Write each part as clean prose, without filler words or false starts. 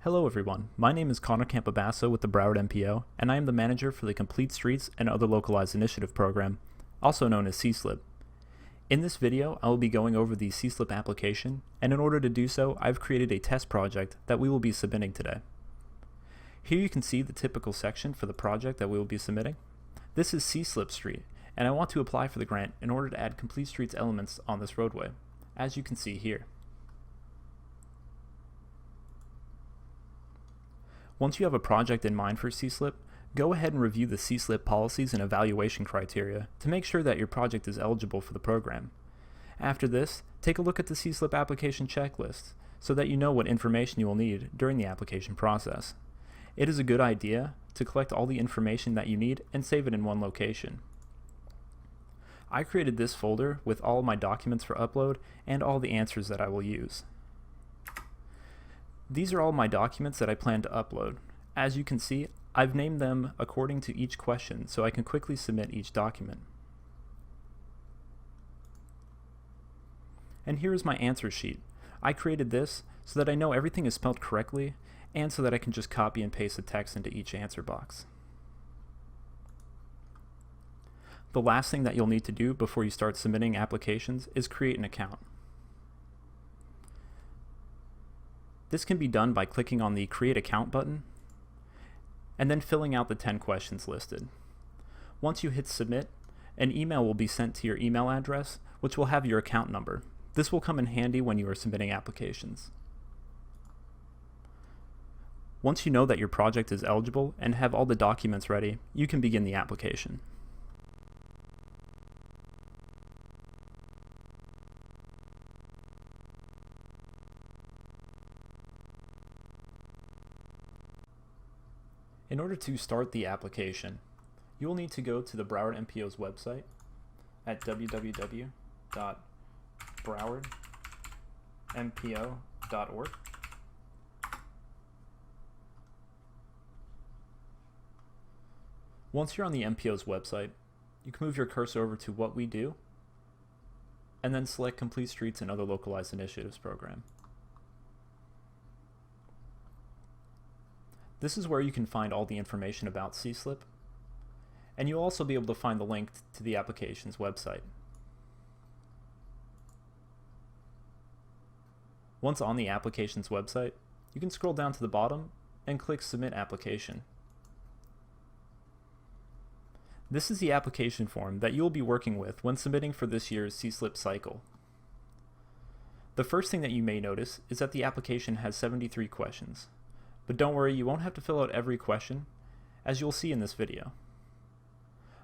Hello everyone, my name is Campobassoc with the Broward MPO, and I am the manager for the Complete Streets and Other Localized Initiative Program, also known as CSLIP. In this video, I will be going over the CSLIP application, and in order to do so, I've created a test project that we will be submitting today. Here you can see the typical section for the project that we will be submitting. This is CSLIP Street, and I want to apply for the grant in order to add Complete Streets elements on this roadway, as you can see here. Once you have a project in mind for CSLIP, go ahead and review the CSLIP policies and evaluation criteria to make sure that your project is eligible for the program. After this, take a look at the CSLIP application checklist so that you know what information you will need during the application process. It is a good idea to collect all the information that you need and save it in one location. I created this folder with all of my documents for upload and all the answers that I will use. These are all my documents that I plan to upload. As you can see, I've named them according to each question so I can quickly submit each document. And here is my answer sheet. I created this so that I know everything is spelled correctly and so that I can just copy and paste the text into each answer box. The last thing that you'll need to do before you start submitting applications is create an account. This can be done by clicking on the Create Account button and then filling out the 10 questions listed. Once you hit Submit, an email will be sent to your email address, which will have your account number. This will come in handy when you are submitting applications. Once you know that your project is eligible and have all the documents ready, you can begin the application. In order to start the application, you will need to go to the Broward MPO's website at www.browardmpo.org. Once you're on the MPO's website, you can move your cursor over to What We Do, and then select Complete Streets and Other Localized Initiatives Program. This is where you can find all the information about CSLIP, and you'll also be able to find the link to the application's website. Once on the application's website, you can scroll down to the bottom and click Submit Application. This is the application form that you will be working with when submitting for this year's CSLIP cycle. The first thing that you may notice is that the application has 73 questions. But don't worry, you won't have to fill out every question, as you'll see in this video.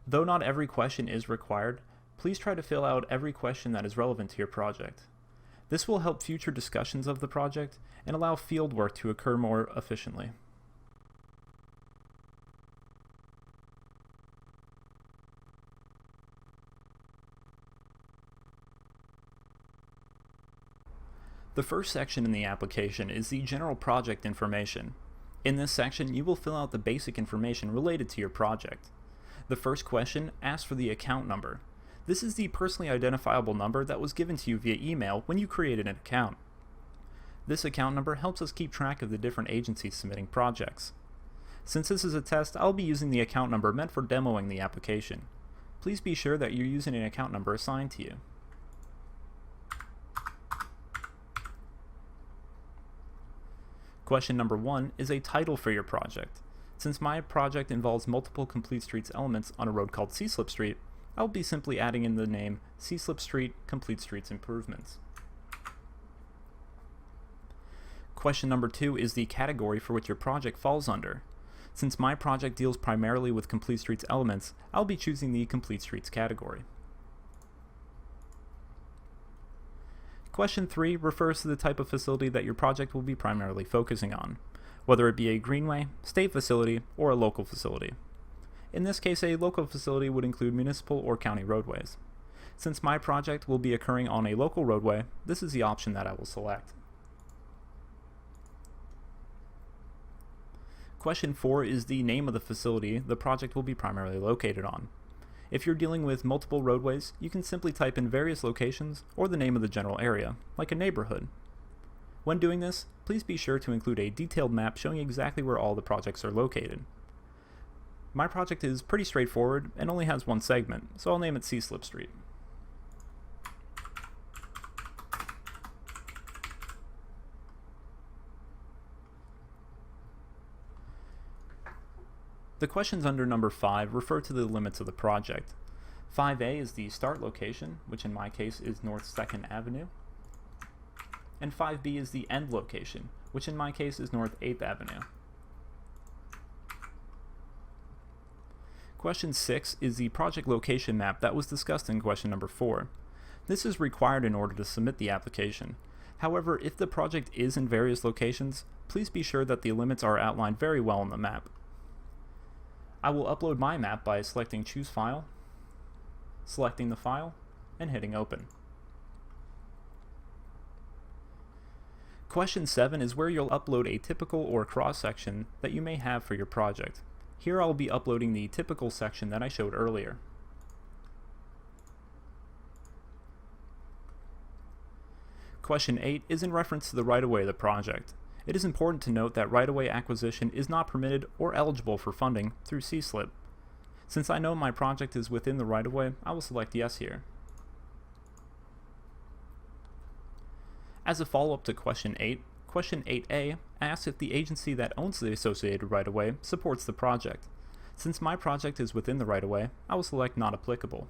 Though not every question is required, please try to fill out every question that is relevant to your project. This will help future discussions of the project and allow field work to occur more efficiently. The first section in the application is the general project information. In this section, you will fill out the basic information related to your project. The first question asks for the account number. This is the personally identifiable number that was given to you via email when you created an account. This account number helps us keep track of the different agencies submitting projects. Since this is a test, I'll be using the account number meant for demoing the application. Please be sure that you're using an account number assigned to you. Question number 1 is a title for your project. Since my project involves multiple Complete Streets elements on a road called CSLIP Street, I'll be simply adding in the name CSLIP Street Complete Streets Improvements. Question number 2 is the category for which your project falls under. Since my project deals primarily with Complete Streets elements, I'll be choosing the Complete Streets category. Question 3 refers to the type of facility that your project will be primarily focusing on, whether it be a greenway, state facility, or a local facility. In this case, a local facility would include municipal or county roadways. Since my project will be occurring on a local roadway, this is the option that I will select. Question 4 is the name of the facility the project will be primarily located on. If you're dealing with multiple roadways, you can simply type in various locations or the name of the general area, like a neighborhood. When doing this, please be sure to include a detailed map showing exactly where all the projects are located. My project is pretty straightforward and only has one segment, so I'll name it CSLIP Street. The questions under number 5 refer to the limits of the project. 5A is the start location, which in my case is North 2nd Avenue. And 5B is the end location, which in my case is North 8th Avenue. Question 6 is the project location map that was discussed in question number 4. This is required in order to submit the application. However, if the project is in various locations, please be sure that the limits are outlined very well on the map. I will upload my map by selecting Choose File, selecting the file, and hitting Open. Question 7 is where you'll upload a typical or cross-section that you may have for your project. Here I'll be uploading the typical section that I showed earlier. Question 8 is in reference to the right-of-way of the project. It is important to note that right-of-way acquisition is not permitted or eligible for funding through CSLIP. Since I know my project is within the right-of-way, I will select Yes here. As a follow-up to question 8, question 8A asks if the agency that owns the associated right-of-way supports the project. Since my project is within the right-of-way, I will select Not Applicable.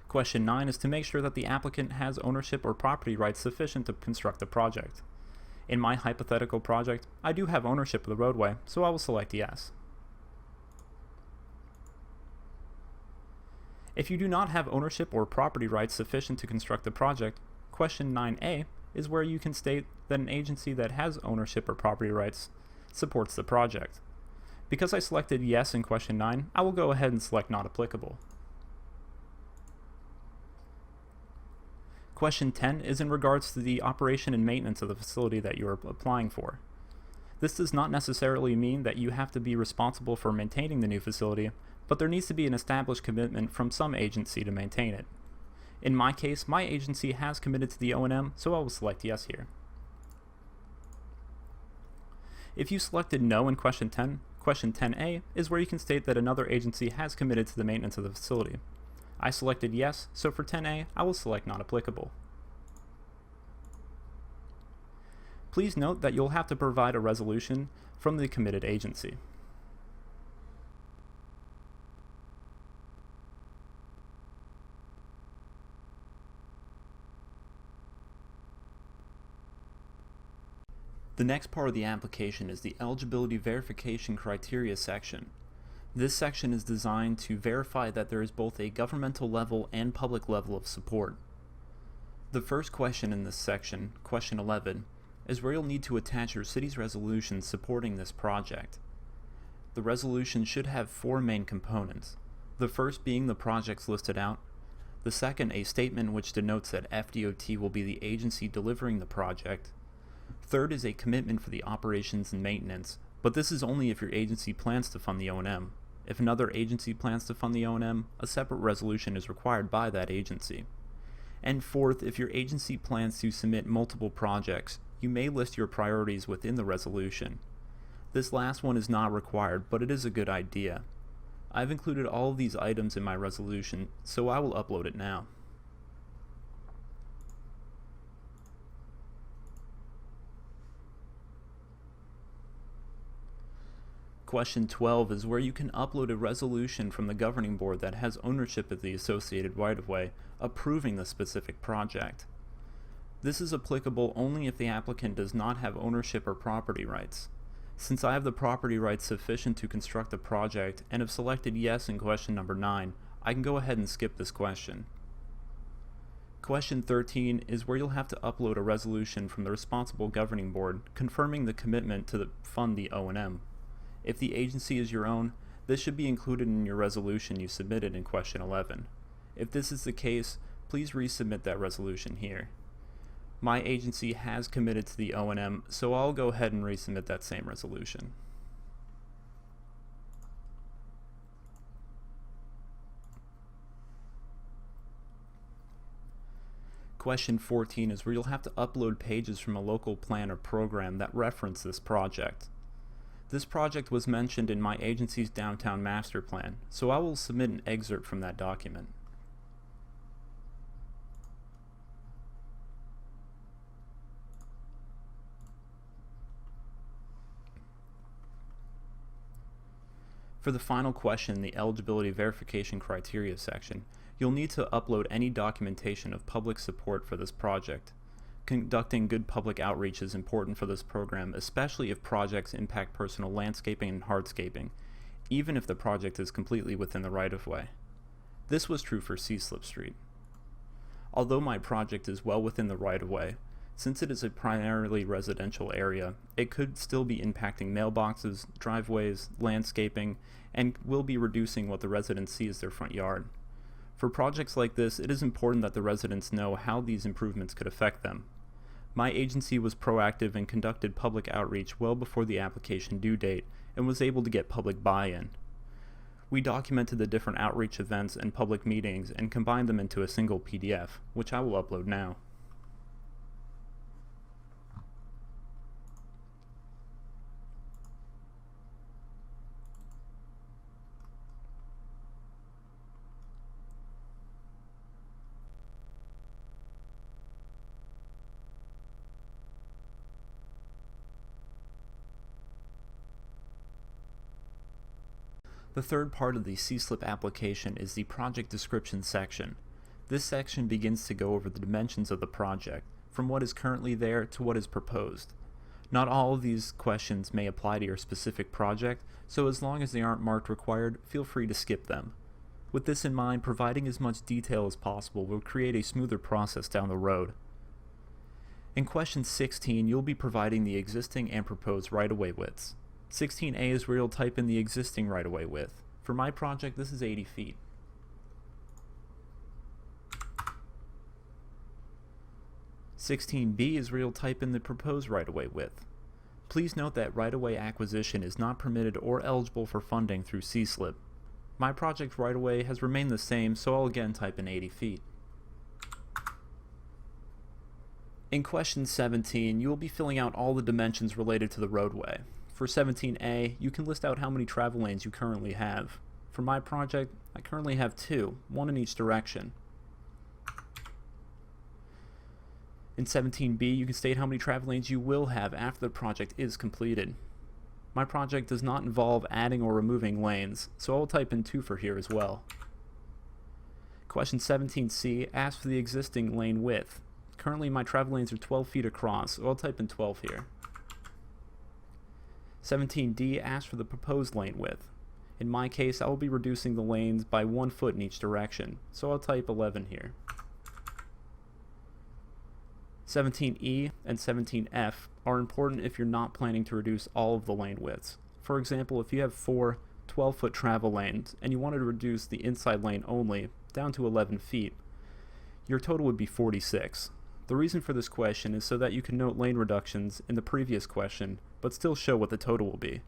Question 9 is to make sure that the applicant has ownership or property rights sufficient to construct the project. In my hypothetical project, I do have ownership of the roadway, so I will select Yes. If you do not have ownership or property rights sufficient to construct the project, question 9A is where you can state that an agency that has ownership or property rights supports the project. Because I selected Yes in question 9, I will go ahead and select Not Applicable. Question 10 is in regards to the operation and maintenance of the facility that you are applying for. This does not necessarily mean that you have to be responsible for maintaining the new facility, but there needs to be an established commitment from some agency to maintain it. In my case, my agency has committed to the O&M, so I will select Yes here. If you selected No in question 10, question 10A is where you can state that another agency has committed to the maintenance of the facility. I selected Yes, so for 10A, I will select Not Applicable. Please note that you'll have to provide a resolution from the committed agency. The next part of the application is the Eligibility Verification Criteria section. This section is designed to verify that there is both a governmental level and public level of support. The first question in this section, question 11, is where you'll need to attach your city's resolution supporting this project. The resolution should have 4 main components. The first being the projects listed out. The second, a statement which denotes that FDOT will be the agency delivering the project. Third is a commitment for the operations and maintenance, but this is only if your agency plans to fund the O&M. If another agency plans to fund the O&M, a separate resolution is required by that agency. And fourth, if your agency plans to submit multiple projects, you may list your priorities within the resolution. This last one is not required, but it is a good idea. I've included all of these items in my resolution, so I will upload it now. Question 12 is where you can upload a resolution from the governing board that has ownership of the associated right-of-way, approving the specific project. This is applicable only if the applicant does not have ownership or property rights. Since I have the property rights sufficient to construct the project and have selected Yes in question number 9, I can go ahead and skip this question. Question 13 is where you'll have to upload a resolution from the responsible governing board confirming the commitment to fund the O&M. If the agency is your own, this should be included in your resolution you submitted in question 11. If this is the case, please resubmit that resolution here. My agency has committed to the O&M, so I'll go ahead and resubmit that same resolution. Question 14 is where you'll have to upload pages from a local plan or program that reference this project. This project was mentioned in my agency's downtown master plan, so I will submit an excerpt from that document. For the final question in the eligibility verification criteria section, you'll need to upload any documentation of public support for this project. Conducting good public outreach is important for this program, especially if projects impact personal landscaping and hardscaping, even if the project is completely within the right-of-way. This was true for CSLIP Street. Although my project is well within the right-of-way, since it is a primarily residential area, it could still be impacting mailboxes, driveways, landscaping, and will be reducing what the residents see as their front yard. For projects like this, it is important that the residents know how these improvements could affect them. My agency was proactive and conducted public outreach well before the application due date and was able to get public buy-in. We documented the different outreach events and public meetings and combined them into a single PDF, which I will upload now. The third part of the CSLIP application is the project description section. This section begins to go over the dimensions of the project, from what is currently there to what is proposed. Not all of these questions may apply to your specific project, so as long as they aren't marked required, feel free to skip them. With this in mind, providing as much detail as possible will create a smoother process down the road. In question 16, you'll be providing the existing and proposed right-of-way widths. 16A is where you'll type in the existing right-of-way width. For my project, this is 80 feet. (16B) is where you'll type in the proposed right-of-way width. Please note that right-of-way acquisition is not permitted or eligible for funding through CSLIP. My project right-of-way has remained the same, so I'll again type in 80 feet. In question 17, you will be filling out all the dimensions related to the roadway. For 17A, you can list out how many travel lanes you currently have. For my project, I currently have 2, one in each direction. In 17B, you can state how many travel lanes you will have after the project is completed. My project does not involve adding or removing lanes, so I will type in 2 for here as well. Question 17C asks for the existing lane width. Currently, my travel lanes are 12 feet across, so I'll type in 12 here. 17D asks for the proposed lane width. In my case, I will be reducing the lanes by 1 foot in each direction, so I'll type 11 here. 17E and 17F are important if you're not planning to reduce all of the lane widths. For example, if you have 4 12-foot travel lanes and you wanted to reduce the inside lane only down to 11 feet, your total would be 46. The reason for this question is so that you can note lane reductions in the previous question, but still show what the total will be.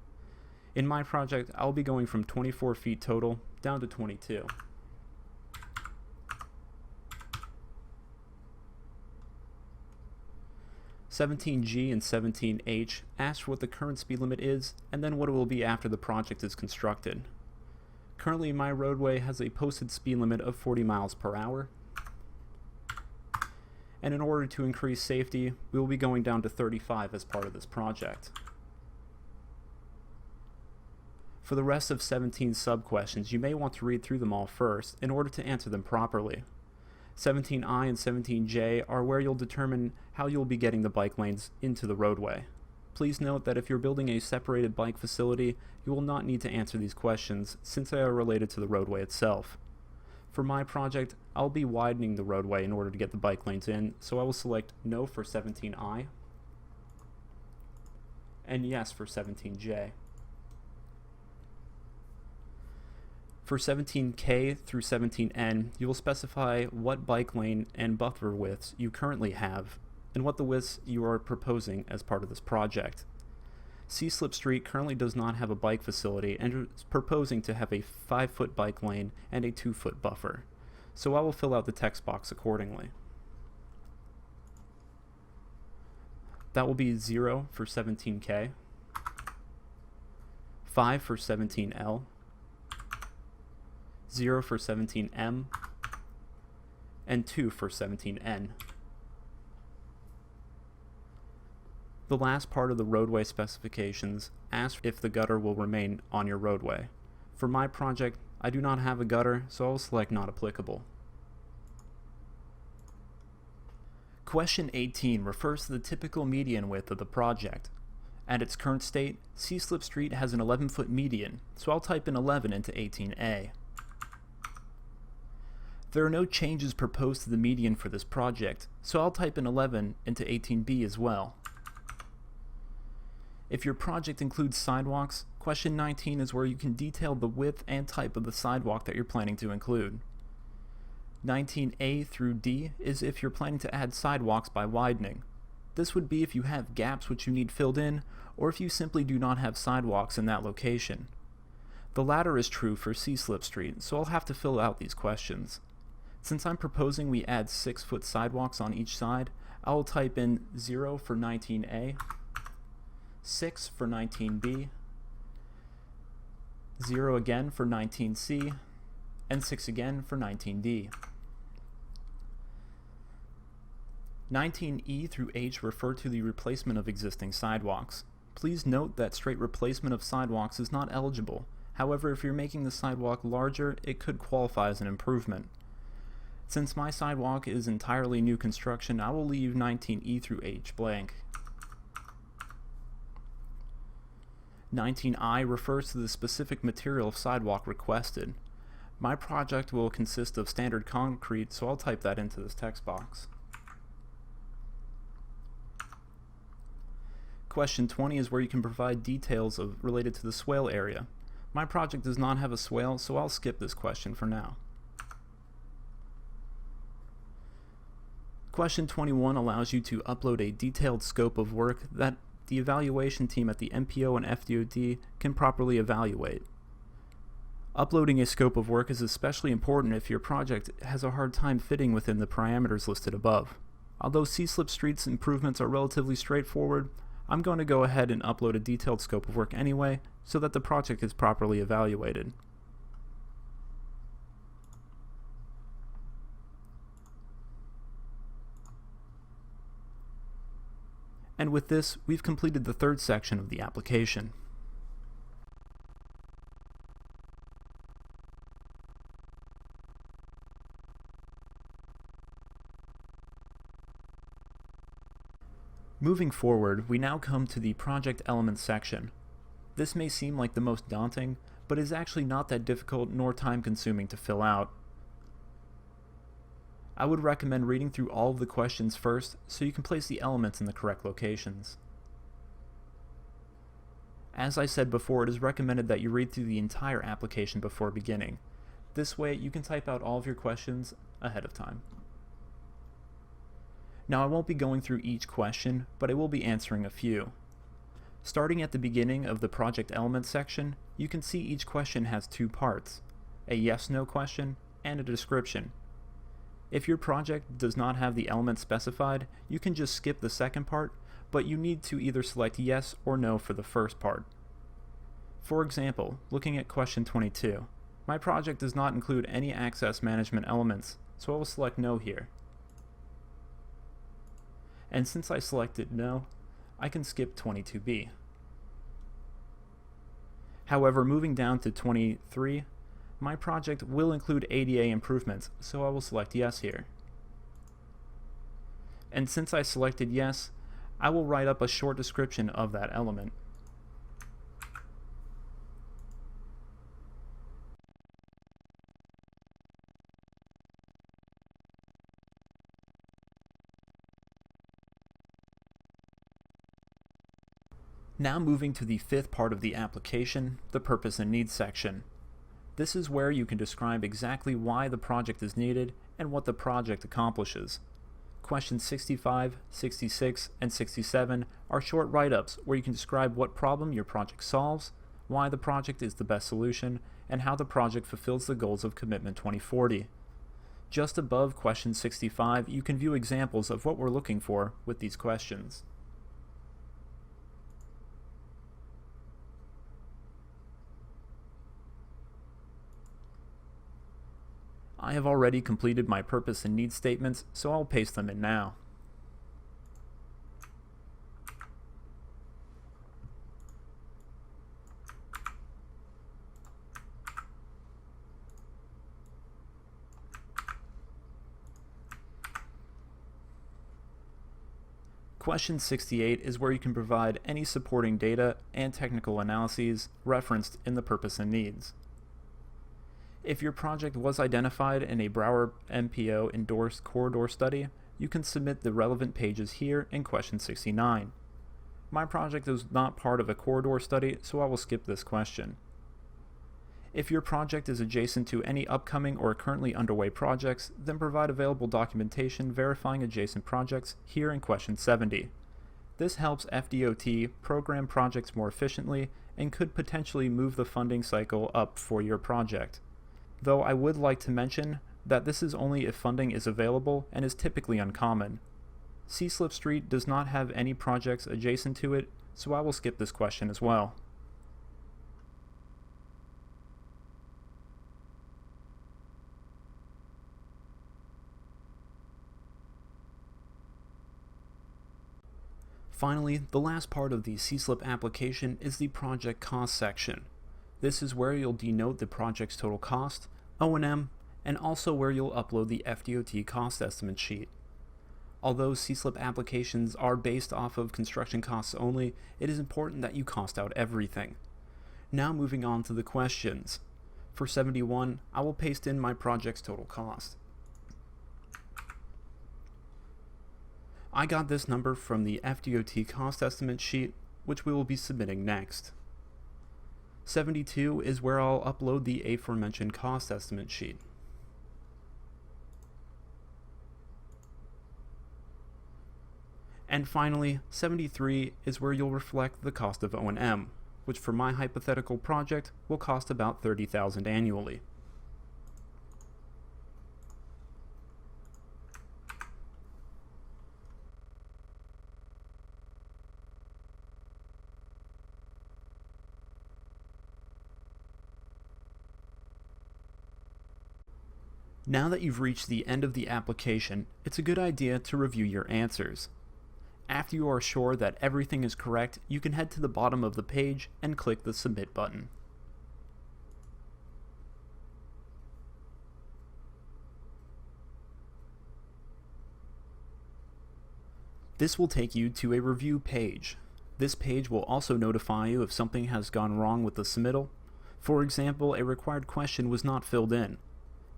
In my project, I'll be going from 24 feet total down to 22. (17G) and 17H ask for what the current speed limit is and then what it will be after the project is constructed. Currently, my roadway has a posted speed limit of 40 miles per hour. And in order to increase safety, we will be going down to 35 as part of this project. For the rest of 17 sub-questions, you may want to read through them all first in order to answer them properly. 17I and 17J are where you'll determine how you'll be getting the bike lanes into the roadway. Please note that if you're building a separated bike facility, you will not need to answer these questions since they are related to the roadway itself. For my project, I'll be widening the roadway in order to get the bike lanes in, so I will select no for 17I and yes for 17J. For 17K through 17N, you will specify what bike lane and buffer widths you currently have and what the widths you are proposing as part of this project. CSLIP Street currently does not have a bike facility and is proposing to have a 5-foot bike lane and a 2-foot buffer, so I will fill out the text box accordingly. That will be 0 for 17K, 5 for 17L, 0 for 17M, and 2 for 17N. The last part of the roadway specifications asks if the gutter will remain on your roadway. For my project, I do not have a gutter, so I'll select not applicable. Question 18 refers to the typical median width of the project. At its current state, CSLIP Street has an 11-foot median, so I'll type in 11 into 18A. There are no changes proposed to the median for this project, so I'll type in 11 into 18B as well. If your project includes sidewalks, question 19 is where you can detail the width and type of the sidewalk that you're planning to include. 19A through D is if you're planning to add sidewalks by widening. This would be if you have gaps which you need filled in, or if you simply do not have sidewalks in that location. The latter is true for CSLIP Street, so I'll have to fill out these questions. Since I'm proposing we add 6-foot sidewalks on each side, I will type in 0 for 19A, 6 for 19B, 0 again for 19C, and 6 again for 19D. 19E through H refer to the replacement of existing sidewalks. Please note that straight replacement of sidewalks is not eligible. However, if you're making the sidewalk larger, it could qualify as an improvement. Since my sidewalk is entirely new construction, I will leave 19E through H blank. 19I refers to the specific material of sidewalk requested. My project will consist of standard concrete, so I'll type that into this text box. Question 20 is where you can provide details related to the swale area. My project does not have a swale, so I'll skip this question for now. Question 21 allows you to upload a detailed scope of work that the evaluation team at the MPO and FDOD can properly evaluate. Uploading a scope of work is especially important if your project has a hard time fitting within the parameters listed above. Although CSLIP Street's improvements are relatively straightforward, I'm going to go ahead and upload a detailed scope of work anyway, so that the project is properly evaluated. And with this, we've completed the third section of the application. Moving forward, we now come to the Project Elements section. This may seem like the most daunting, but is actually not that difficult nor time-consuming to fill out. I would recommend reading through all of the questions first so you can place the elements in the correct locations. As I said before, it is recommended that you read through the entire application before beginning. This way, you can type out all of your questions ahead of time. Now, I won't be going through each question, but I will be answering a few. Starting at the beginning of the Project Elements section, you can see each question has two parts, a yes/no question and a description. If your project does not have the element specified, you can just skip the second part, but you need to either select yes or no for the first part. For example, looking at question 22, my project does not include any access management elements, so I will select no here. And since I selected no, I can skip 22B. However, moving down to 23, my project will include ADA improvements, so I will select yes here. And since I selected yes, I will write up a short description of that element. Now moving to the fifth part of the application, the Purpose and Needs section. This is where you can describe exactly why the project is needed and what the project accomplishes. Questions 65, 66, and 67 are short write-ups where you can describe what problem your project solves, why the project is the best solution, and how the project fulfills the goals of Commitment 2040. Just above question 65, you can view examples of what we're looking for with these questions. I have already completed my purpose and needs statements, so I'll paste them in now. Question 68 is where you can provide any supporting data and technical analyses referenced in the purpose and needs. If your project was identified in a Broward MPO endorsed corridor study, you can submit the relevant pages here in question 69. My project is not part of a corridor study, so I will skip this question. If your project is adjacent to any upcoming or currently underway projects, then provide available documentation verifying adjacent projects here in question 70. This helps FDOT program projects more efficiently and could potentially move the funding cycle up for your project. Though I would like to mention that this is only if funding is available and is typically uncommon. CSLIP Street does not have any projects adjacent to it, so I will skip this question as well. Finally, the last part of the CSLIP application is the project cost section. This is where you'll denote the project's total cost, O&M, and also where you'll upload the FDOT cost estimate sheet. Although CSLIP applications are based off of construction costs only, it is important that you cost out everything. Now moving on to the questions. For 71, I will paste in my project's total cost. I got this number from the FDOT cost estimate sheet, which we will be submitting next. 72 is where I'll upload the aforementioned cost estimate sheet. And finally, 73 is where you'll reflect the cost of O&M, which for my hypothetical project will cost about $30,000 annually. Now that you've reached the end of the application, it's a good idea to review your answers. After you are sure that everything is correct, you can head to the bottom of the page and click the Submit button. This will take you to a review page. This page will also notify you if something has gone wrong with the submittal. For example, a required question was not filled in.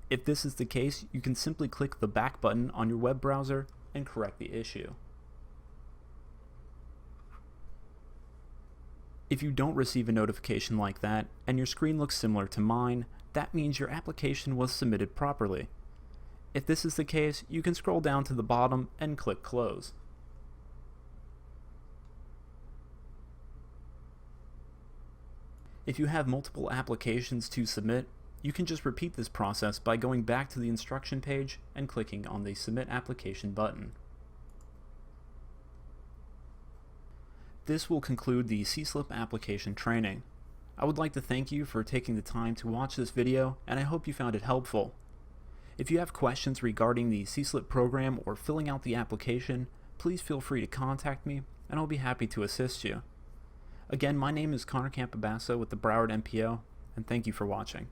If this is the case, you can simply click the back button on your web browser and correct the issue. If you don't receive a notification like that, and your screen looks similar to mine, that means your application was submitted properly. If this is the case, you can scroll down to the bottom and click Close. If you have multiple applications to submit, you can just repeat this process by going back to the instruction page and clicking on the Submit Application button. This will conclude the CSLIP application training. I would like to thank you for taking the time to watch this video, and I hope you found it helpful. If you have questions regarding the CSLIP program or filling out the application, please feel free to contact me, and I'll be happy to assist you. Again, my name is Campobassoc with the Broward MPO, and thank you for watching.